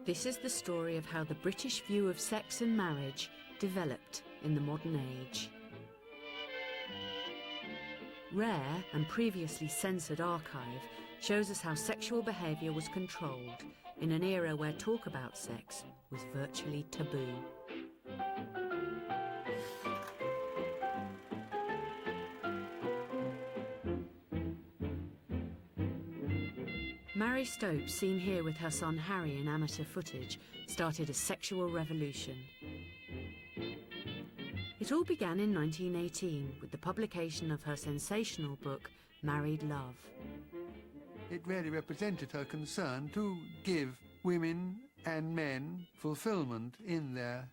This is the story of how the British view of sex and marriage developed in the modern age. Rare and previously censored archive shows us how sexual behaviour was controlled in an era where talk about sex was virtually taboo. Mary Stopes, seen here with her son Harry in amateur footage, started a sexual revolution. It all began in 1918 with the publication of her sensational book, Married Love. It really represented her concern to give women and men fulfilment in their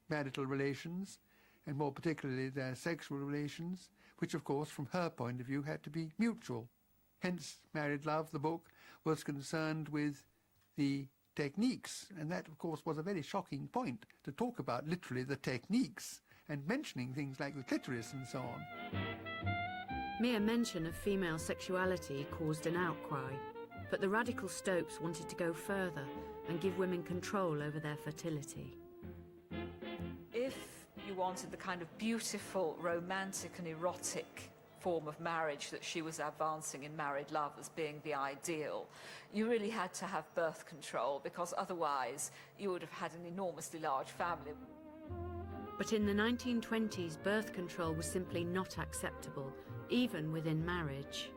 marital relations, and more particularly their sexual relations, which of course from her point of view had to be mutual. Hence, Married Love, the book, was concerned with the techniques, and that, of course, was a very shocking point, to talk about literally the techniques, and mentioning things like the clitoris and so on. Mere mention of female sexuality caused an outcry, but the radical Stopes wanted to go further and give women control over their fertility. If you wanted the kind of beautiful, romantic and erotic form of marriage that she was advancing in Married Love as being the ideal, you really had to have birth control, because otherwise you would have had an enormously large family. But in the 1920s, birth control was simply not acceptable, even within marriage.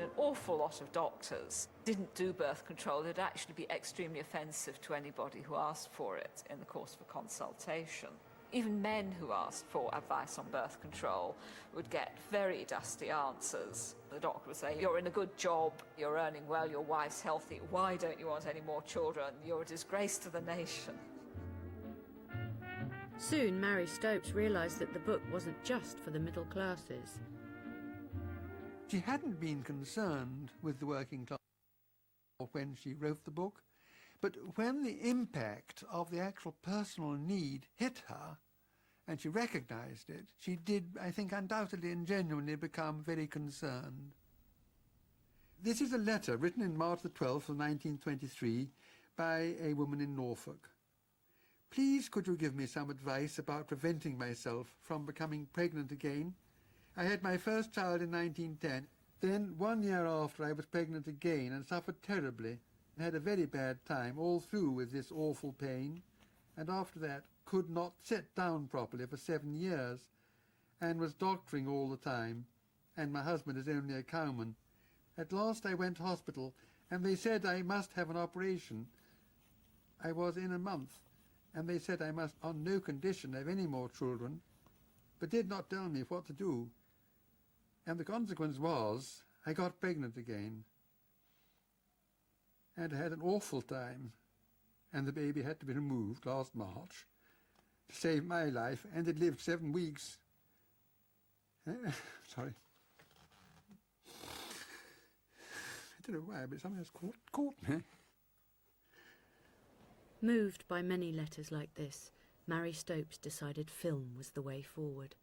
An awful lot of doctors didn't do birth control. It'd actually be extremely offensive to anybody who asked for it in the course of a consultation. Even men who asked for advice on birth control would get very dusty answers. The doctor would say, "You're in a good job, you're earning well, your wife's healthy, why don't you want any more children? You're a disgrace to the nation." Soon, Mary Stopes realised that the book wasn't just for the middle classes. She hadn't been concerned with the working class when she wrote the book, but when the impact of the actual personal need hit her, and she recognised it, she did, I think, undoubtedly and genuinely become very concerned. This is a letter written in March the 12th of 1923 by a woman in Norfolk. "Please could you give me some advice about preventing myself from becoming pregnant again? I had my first child in 1910. Then 1 year after I was pregnant again and suffered terribly. Had a very bad time all through with this awful pain, and after that could not sit down properly for 7 years, and was doctoring all the time, and my husband is only a cowman. At last I went to hospital, and they said I must have an operation. I was in a month, and they said I must on no condition have any more children, but did not tell me what to do. And the consequence was I got pregnant again. And I had an awful time, and the baby had to be removed last March to save my life, and it lived 7 weeks. Sorry. I don't know why, but something has caught me." Moved by many letters like this, Mary Stopes decided film was the way forward.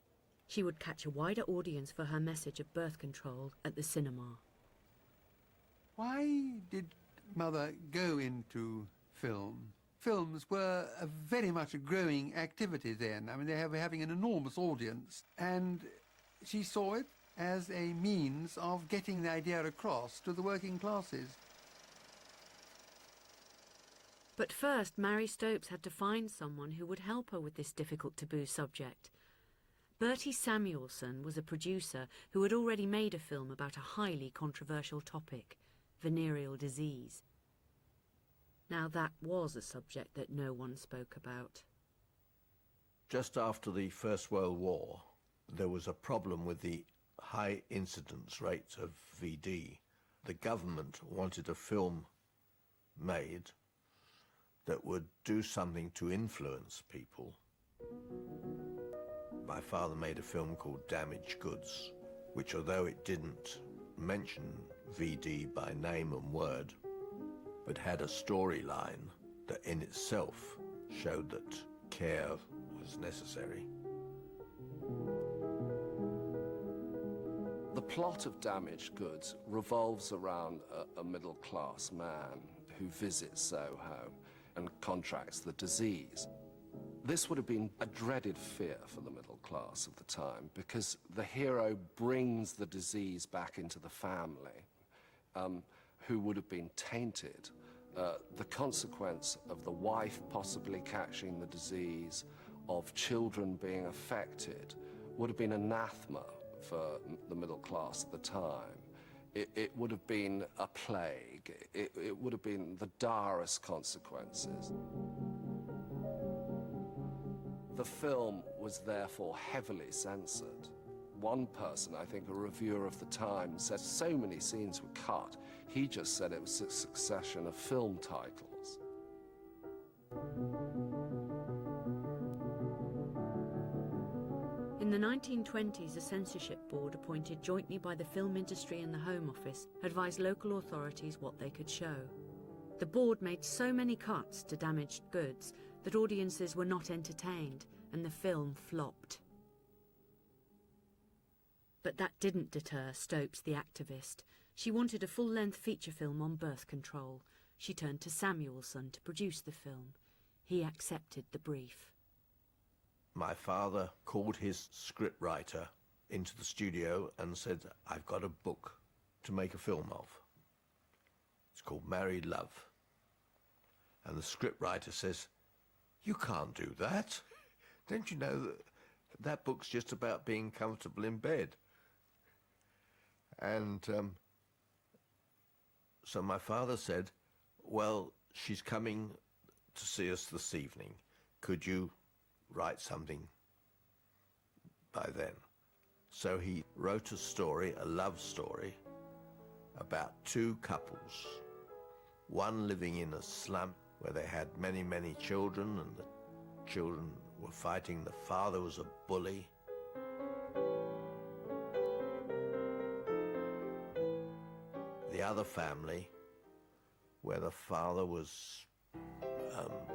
She would catch a wider audience for her message of birth control at the cinema. Why did Mother go into film? Films were very much a growing activity then. I mean, they were having an enormous audience, and she saw it as a means of getting the idea across to the working classes. But first, Mary Stopes had to find someone who would help her with this difficult taboo subject. Bertie Samuelson was a producer who had already made a film about a highly controversial topic, venereal disease. Now that was a subject that no one spoke about. Just after the First World War, there was a problem with the high incidence rates of VD. The government wanted a film made that would do something to influence people. My father made a film called Damaged Goods, which, although it didn't mention VD by name and word, but had a storyline that in itself showed that care was necessary. The plot of Damaged Goods revolves around a middle-class man who visits Soho and contracts the disease. This would have been a dreaded fear for the middle class of the time, because the hero brings the disease back into the family, who would have been tainted. The consequence of the wife possibly catching the disease, of children being affected, would have been anathema for the middle class at the time. It would have been a plague. It would have been the direst consequences. The film was therefore heavily censored. One person, I think a reviewer of the time, said so many scenes were cut, he just said it was a succession of film titles. In the 1920s, a censorship board appointed jointly by the film industry and the Home Office advised local authorities what they could show. The board made so many cuts to damaged goods that audiences were not entertained, and the film flopped. But that didn't deter Stopes, the activist. She wanted a full-length feature film on birth control. She turned to Samuelson to produce the film. He accepted the brief. My father called his scriptwriter into the studio and said, I've got a book to make a film of. It's called Married Love. And the scriptwriter says, you can't do that. Don't you know that that book's just about being comfortable in bed? And so my father said, well, she's coming to see us this evening. Could you write something by then? So he wrote a story, a love story, about two couples, one living in a slum where they had many, many children, and the children were fighting. The father was a bully. The other family, where the father was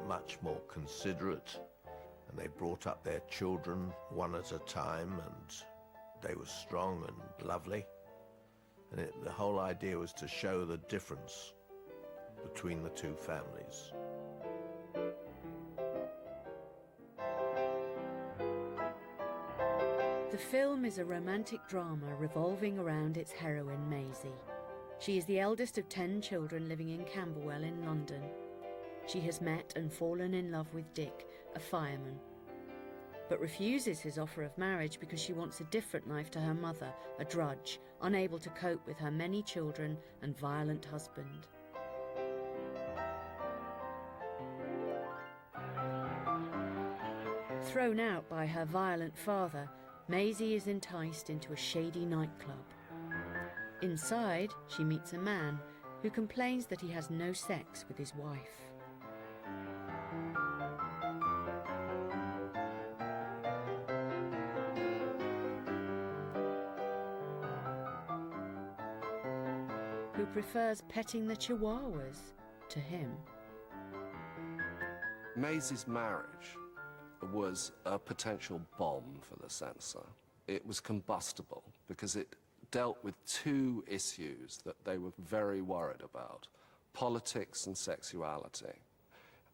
much more considerate, and they brought up their children one at a time, and they were strong and lovely. And the whole idea was to show the difference between the two families. The film is a romantic drama revolving around its heroine, Maisie. She is the eldest of 10 children living in Camberwell in London. She has met and fallen in love with Dick, a fireman, but refuses his offer of marriage because she wants a different life to her mother, a drudge, unable to cope with her many children and violent husband. Thrown out by her violent father, Maisie is enticed into a shady nightclub. Inside, she meets a man who complains that he has no sex with his wife. Who prefers petting the chihuahuas to him. Maisie's marriage was a potential bomb for the censor. It was combustible because it dealt with two issues that they were very worried about: politics and sexuality.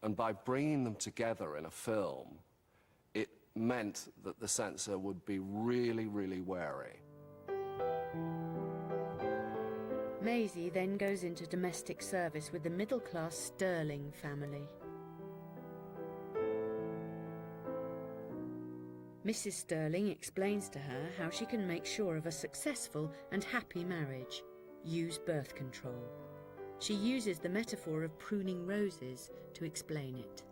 And by bringing them together in a film, it meant that the censor would be really, really wary. Maisie then goes into domestic service with the middle-class Sterling family. Mrs. Sterling explains to her how she can make sure of a successful and happy marriage. Use birth control. She uses the metaphor of pruning roses to explain it.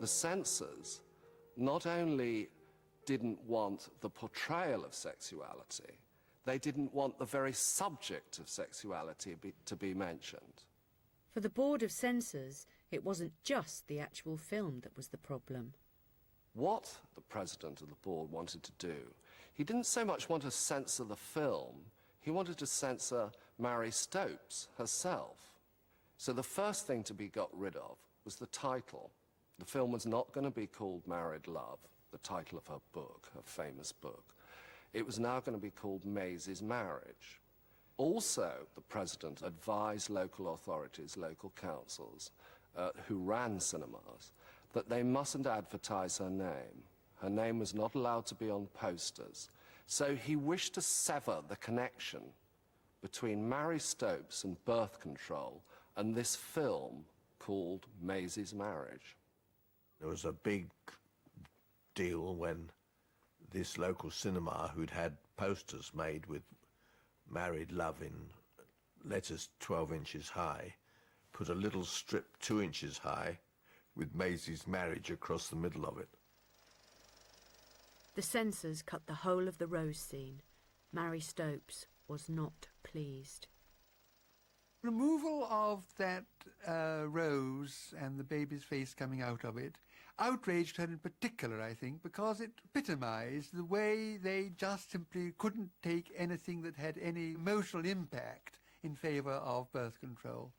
The censors not only didn't want the portrayal of sexuality, they didn't want the very subject of sexuality to be mentioned. For the Board of Censors, it wasn't just the actual film that was the problem. What the president of the board wanted to do, he didn't so much want to censor the film, He wanted to censor Mary Stopes herself. So the first thing to be got rid of was the title. The film was not going to be called Married Love, the title of her book, her famous book. It was now going to be called Maisie's Marriage. Also, the president advised local authorities, local councils, who ran cinemas, that they mustn't advertise her name. Her name was not allowed to be on posters. So he wished to sever the connection between Mary Stopes and birth control and this film called Maisie's Marriage. There was a big deal when this local cinema, who'd had posters made with married love in letters 12 inches high, put a little strip 2 inches high with Maisie's Marriage across the middle of it. The censors cut the whole of the rose scene. Mary Stopes was not pleased. Removal of that rose and the baby's face coming out of it outraged her in particular, I think, because it epitomised the way they just simply couldn't take anything that had any emotional impact in favour of birth control.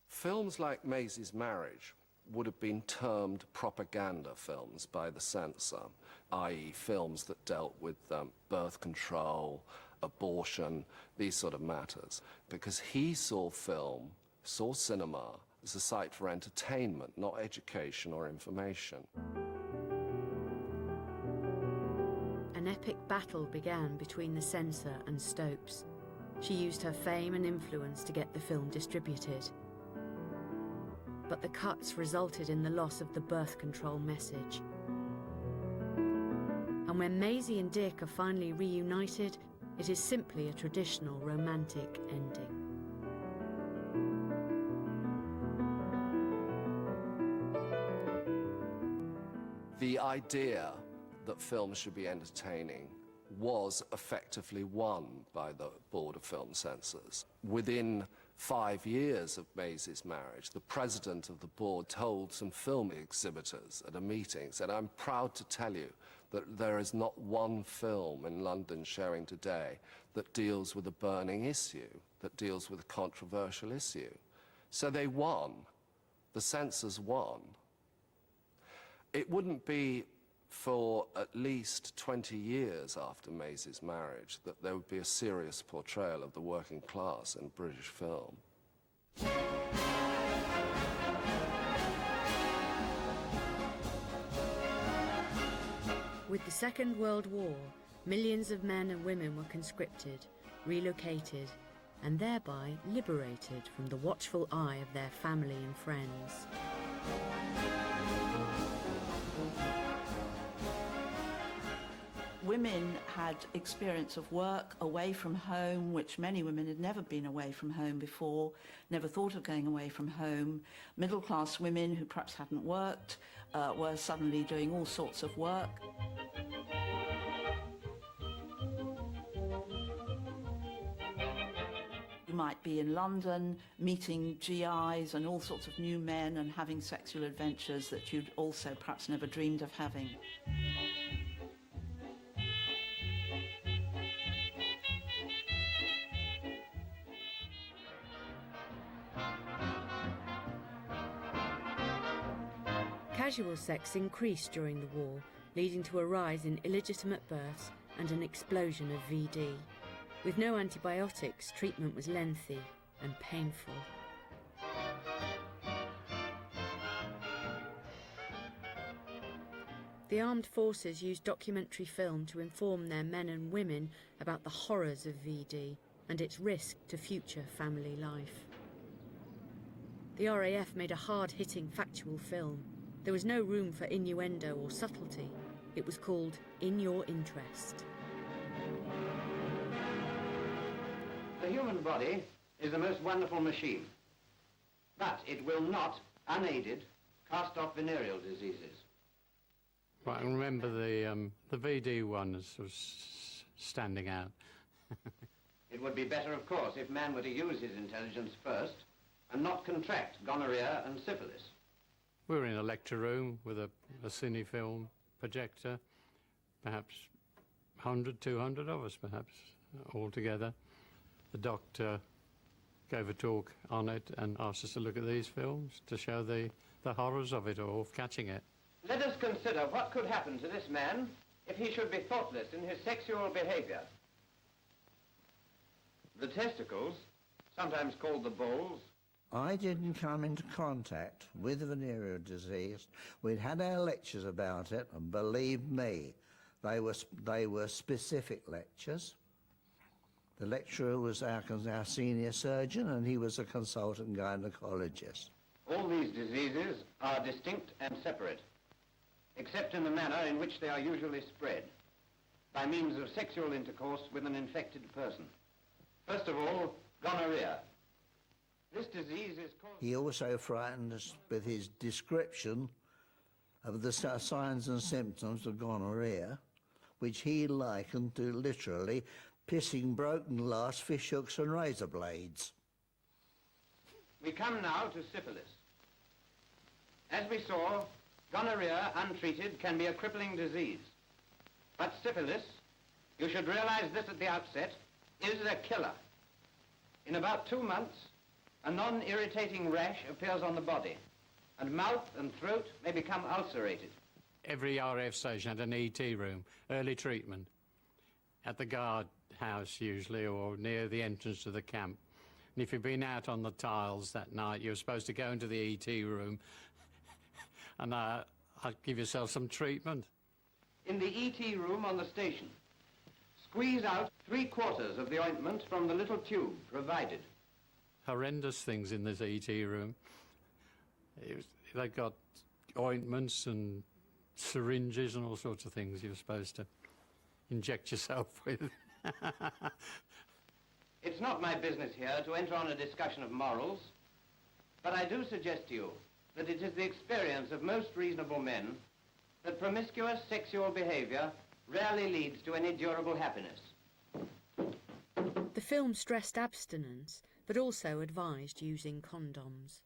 Films like Maisie's Marriage would have been termed propaganda films by the censor, i.e. films that dealt with birth control, abortion, these sort of matters, because he saw film, saw cinema, as a site for entertainment, not education or information. An epic battle began between the censor and Stopes. She used her fame and influence to get the film distributed. But the cuts resulted in the loss of the birth control message. And when Maisie and Dick are finally reunited, it is simply a traditional romantic ending. The idea that films should be entertaining was effectively won by the Board of Film Censors. Within 5 years of Maisie's Marriage, the president of the board told some film exhibitors at a meeting, said, "I'm proud to tell you that there is not one film in London showing today that deals with a burning issue, that deals with a controversial issue." So they won. The censors won. It wouldn't be for at least 20 years after Maisie's Marriage that there would be a serious portrayal of the working class in British film. With the Second World War, millions of men and women were conscripted, relocated, and thereby liberated from the watchful eye of their family and friends. Women had experience of work away from home, which many women had never been away from home before, never thought of going away from home. Middle-class women who perhaps hadn't worked were suddenly doing all sorts of work. You might be in London meeting GIs and all sorts of new men and having sexual adventures that you'd also perhaps never dreamed of having. Casual sex increased during the war, leading to a rise in illegitimate births and an explosion of VD. With no antibiotics, treatment was lengthy and painful. The armed forces used documentary film to inform their men and women about the horrors of VD and its risk to future family life. The RAF made a hard-hitting factual film. There was no room for innuendo or subtlety. It was called In Your Interest. The human body is a most wonderful machine, but it will not, unaided, cast off venereal diseases. Right, I remember the VD one was standing out. It would be better, of course, if man were to use his intelligence first and not contract gonorrhea and syphilis. We were in a lecture room with a cine film projector, perhaps 100, 200 of us perhaps, all together. The doctor gave a talk on it and asked us to look at these films to show the horrors of it all, of catching it. Let us consider what could happen to this man if he should be thoughtless in his sexual behavior. The testicles, sometimes called the balls. I didn't come into contact with venereal disease. We'd had our lectures about it, and believe me, they were specific lectures. The lecturer was our senior surgeon, and he was a consultant gynecologist. All these diseases are distinct and separate, except in the manner in which they are usually spread, by means of sexual intercourse with an infected person. First of all, gonorrhea. This disease is caused... He also frightened us with his description of the signs and symptoms of gonorrhea, which he likened to literally pissing broken glass, fish hooks and razor blades. We come now to syphilis. As we saw, gonorrhea, untreated, can be a crippling disease. But syphilis, you should realize this at the outset, is a killer. In about 2 months, a non-irritating rash appears on the body, and mouth and throat may become ulcerated. Every RAF station had an ET room, early treatment, at the guard house usually, or near the entrance to the camp. And if you'd been out on the tiles that night, you were supposed to go into the ET room and I'd give yourself some treatment. In the ET room on the station, squeeze out 3/4 of the ointment from the little tube provided. Horrendous things in this ET room. They got ointments and syringes and all sorts of things you were supposed to inject yourself with. It's not my business here to enter on a discussion of morals, but I do suggest to you that it is the experience of most reasonable men that promiscuous sexual behavior rarely leads to any durable happiness. The film stressed abstinence, but also advised using condoms.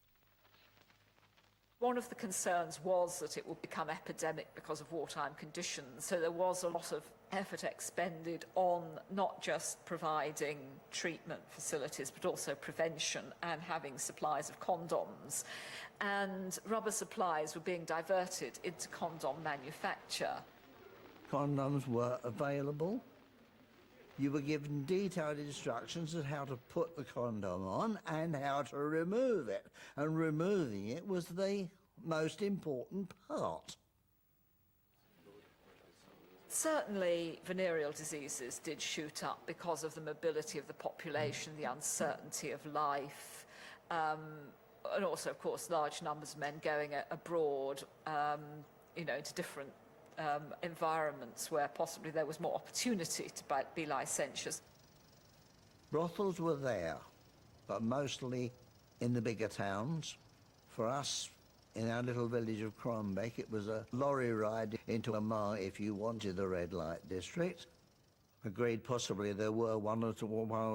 One of the concerns was that it would become epidemic because of wartime conditions, so there was a lot of effort expended on not just providing treatment facilities, but also prevention and having supplies of condoms. And rubber supplies were being diverted into condom manufacture. Condoms were available. You were given detailed instructions on how to put the condom on and how to remove it. And removing it was the most important part. Certainly, venereal diseases did shoot up because of the mobility of the population, the uncertainty of life, and also, of course, large numbers of men going abroad, into different environments where possibly there was more opportunity to be licentious. Brothels were there, but mostly in the bigger towns. For us, in our little village of Crombeck, it was a lorry ride into a mile if you wanted the red light district. Agreed possibly there were one or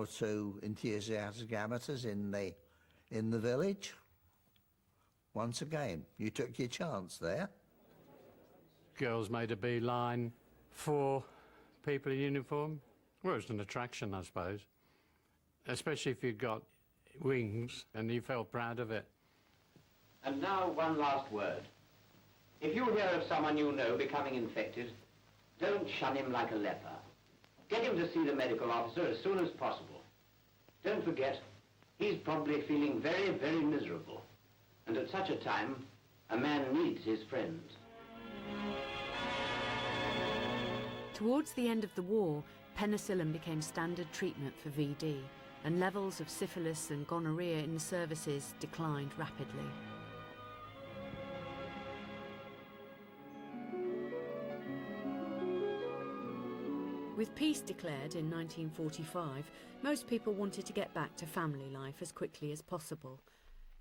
two enthusiastic amateurs in the village. Once again, you took your chance there. Girls made a beeline for people in uniform. Well, it was an attraction, I suppose, especially if you'd got wings and you felt proud of it. And now one last word. If you hear of someone you know becoming infected, don't shun him like a leper. Get him to see the medical officer as soon as possible. Don't forget, he's probably feeling very, very miserable. And at such a time, a man needs his friends. Towards the end of the war, penicillin became standard treatment for VD, and levels of syphilis and gonorrhea in the services declined rapidly. With peace declared in 1945, most people wanted to get back to family life as quickly as possible.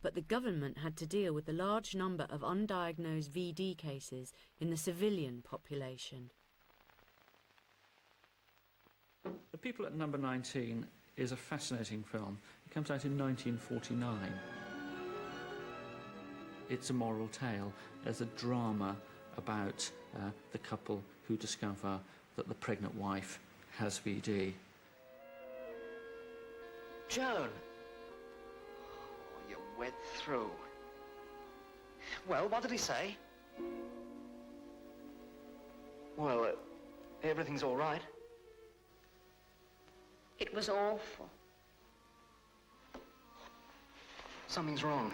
But the government had to deal with the large number of undiagnosed VD cases in the civilian population. The People at Number 19 is a fascinating film. It comes out in 1949. It's a moral tale. There's a drama about the couple who discover that the pregnant wife has VD. Joan! Oh, you're wet through. Well, what did he say? Well, everything's all right. It was awful. Something's wrong.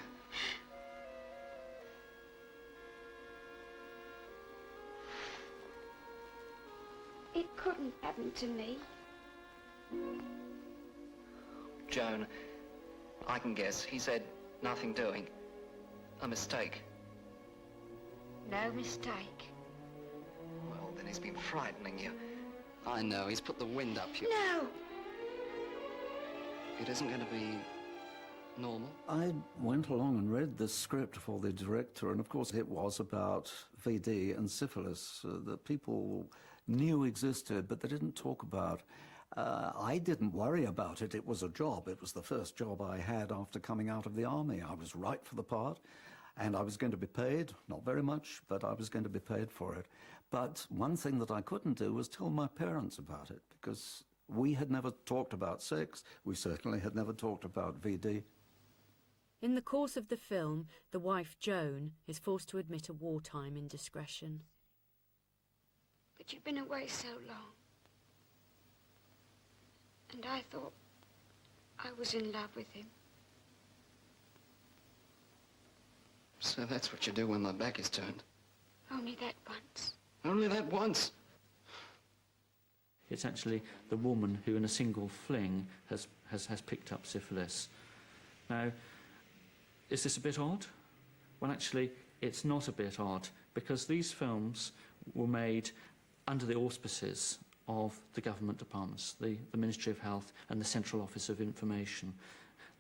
It couldn't happen to me. Joan, I can guess. He said nothing doing. A mistake. No mistake. Well, then he's been frightening you. I know, he's put the wind up you. No! It isn't going to be normal. I went along and read the script for the director, and of course it was about VD and syphilis that people knew existed, but they didn't talk about. I didn't worry about it. It was a job. It was the first job I had after coming out of the army. I was right for the part, and I was going to be paid, not very much, but I was going to be paid for it. But one thing that I couldn't do was tell my parents about it, because we had never talked about sex. We certainly had never talked about VD. In the course of the film, the wife, Joan, is forced to admit a wartime indiscretion. But you've been away so long. And I thought I was in love with him. So that's what you do when my back is turned. Only that once. Only that once? It's actually the woman who in a single fling has picked up syphilis. Now, is this a bit odd? Well, actually, it's not a bit odd, because these films were made under the auspices of the government departments, the Ministry of Health and the Central Office of Information.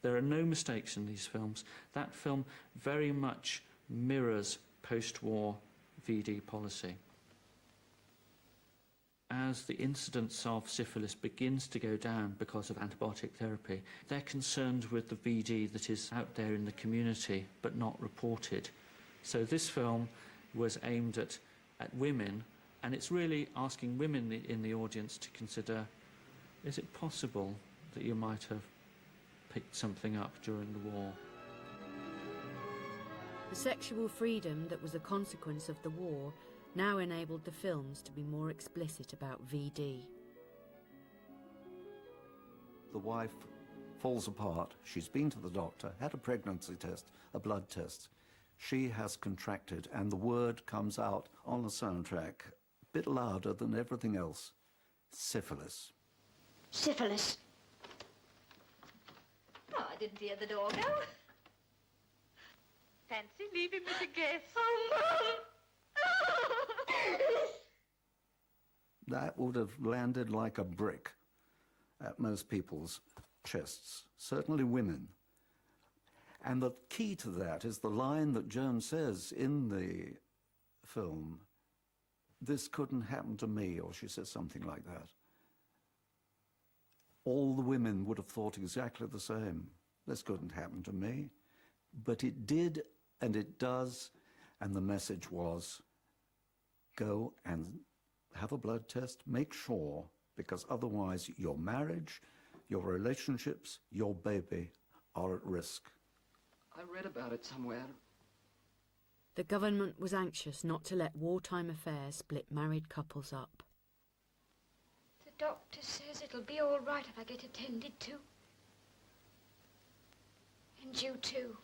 There are no mistakes in these films. That film very much mirrors post-war VD policy. As the incidence of syphilis begins to go down because of antibiotic therapy, they're concerned with the VD that is out there in the community but not reported. So this film was aimed at women, and it's really asking women in the audience to consider, is it possible that you might have picked something up during the war? The sexual freedom that was a consequence of the war now enabled the films to be more explicit about VD. The wife falls apart. She's been to the doctor, had a pregnancy test, a blood test. She has contracted, and the word comes out on the soundtrack, a bit louder than everything else: syphilis. Syphilis. Oh, I didn't hear the door go. Fancy leaving with a guest. Oh, Mum! That would have landed like a brick at most people's chests, certainly women. And the key to that is the line that Joan says in the film, "This couldn't happen to me," or she says something like that. All the women would have thought exactly the same. This couldn't happen to me. But it did, and it does, and the message was, go and have a blood test, make sure, because otherwise your marriage, your relationships, your baby are at risk. I read about it somewhere. The government was anxious not to let wartime affairs split married couples up. The doctor says it'll be all right if I get attended to. And you too.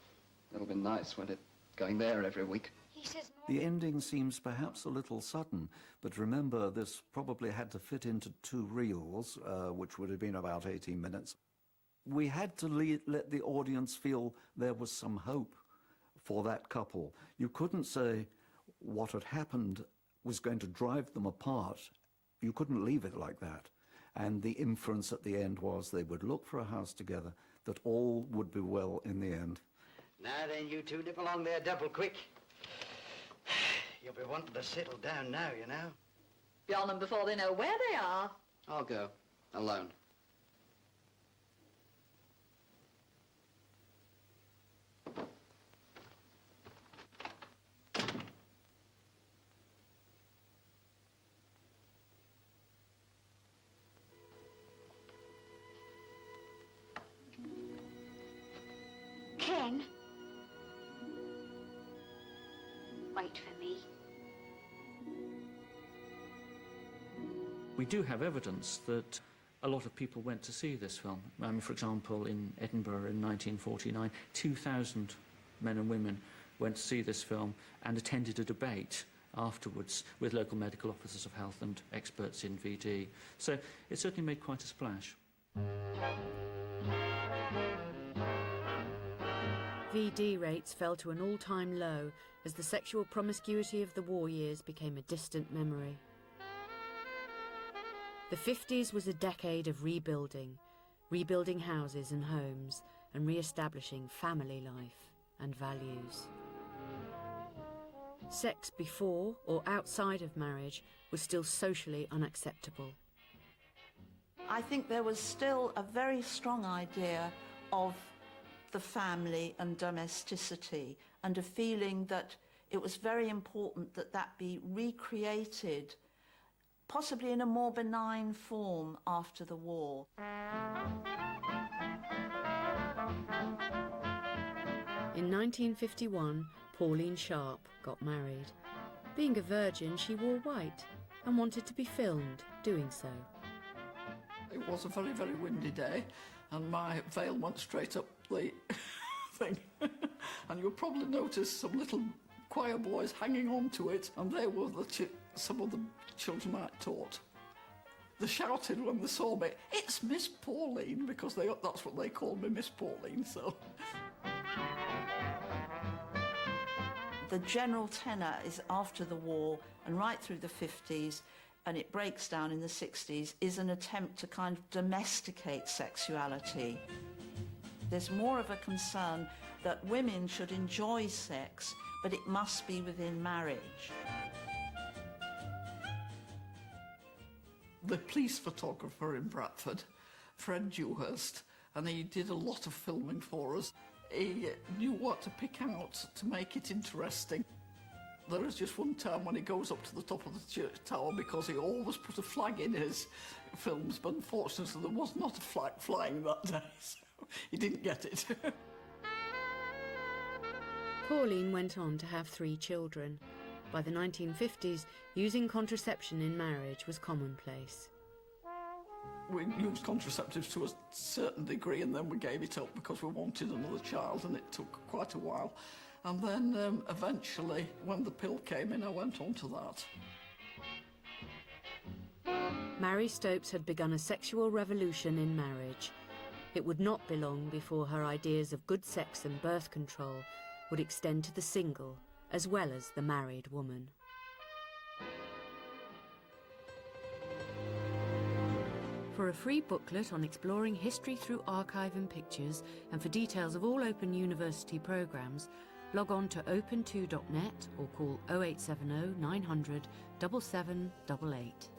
It'll be nice, won't it, going there every week? He says more. The ending seems perhaps a little sudden, but remember this probably had to fit into 2 reels, which would have been about 18 minutes. We had to let the audience feel there was some hope for that couple. You couldn't say what had happened was going to drive them apart. You couldn't leave it like that. And the inference at the end was they would look for a house together, that all would be well in the end. Now then, you two nip along there double quick. You'll be wanting to settle down now, you know. Be on them before they know where they are. I'll go, alone. We do have evidence that a lot of people went to see this film. For example, in Edinburgh in 1949, 2,000 men and women went to see this film and attended a debate afterwards with local medical officers of health and experts in VD. So it certainly made quite a splash. VD rates fell to an all-time low as the sexual promiscuity of the war years became a distant memory. The 50s was a decade of rebuilding houses and homes, and re-establishing family life and values. Sex before or outside of marriage was still socially unacceptable. I think there was still a very strong idea of the family and domesticity, and a feeling that it was very important that that be recreated, possibly in a more benign form after the war. In 1951, Pauline Sharp got married. Being a virgin, she wore white and wanted to be filmed doing so. It was a very, very windy day, and my veil went straight up the thing. And you'll probably notice some little choir boys hanging on to it, and they were some of the children I taught. They shouted when they saw me, "It's Miss Pauline," because that's what they called me, Miss Pauline, so... The general tenor is after the war and right through the 50s, and it breaks down in the 60s, is an attempt to kind of domesticate sexuality. There's more of a concern that women should enjoy sex, but it must be within marriage. The police photographer in Bradford, Fred Dewhurst, and he did a lot of filming for us. He knew what to pick out to make it interesting. There is just one time when he goes up to the top of the church tower, because he always put a flag in his films, but unfortunately there was not a flag flying that day, so he didn't get it. Pauline went on to have 3 children. By the 1950s, using contraception in marriage was commonplace. We used contraceptives to a certain degree, and then we gave it up because we wanted another child, and it took quite a while. And then eventually, when the pill came in, I went on to that. Mary Stopes had begun a sexual revolution in marriage. It would not be long before her ideas of good sex and birth control would extend to the single as well as the married woman. For a free booklet on exploring history through archive and pictures, and for details of all Open University programmes, log on to open2.net or call 0870 900 7788.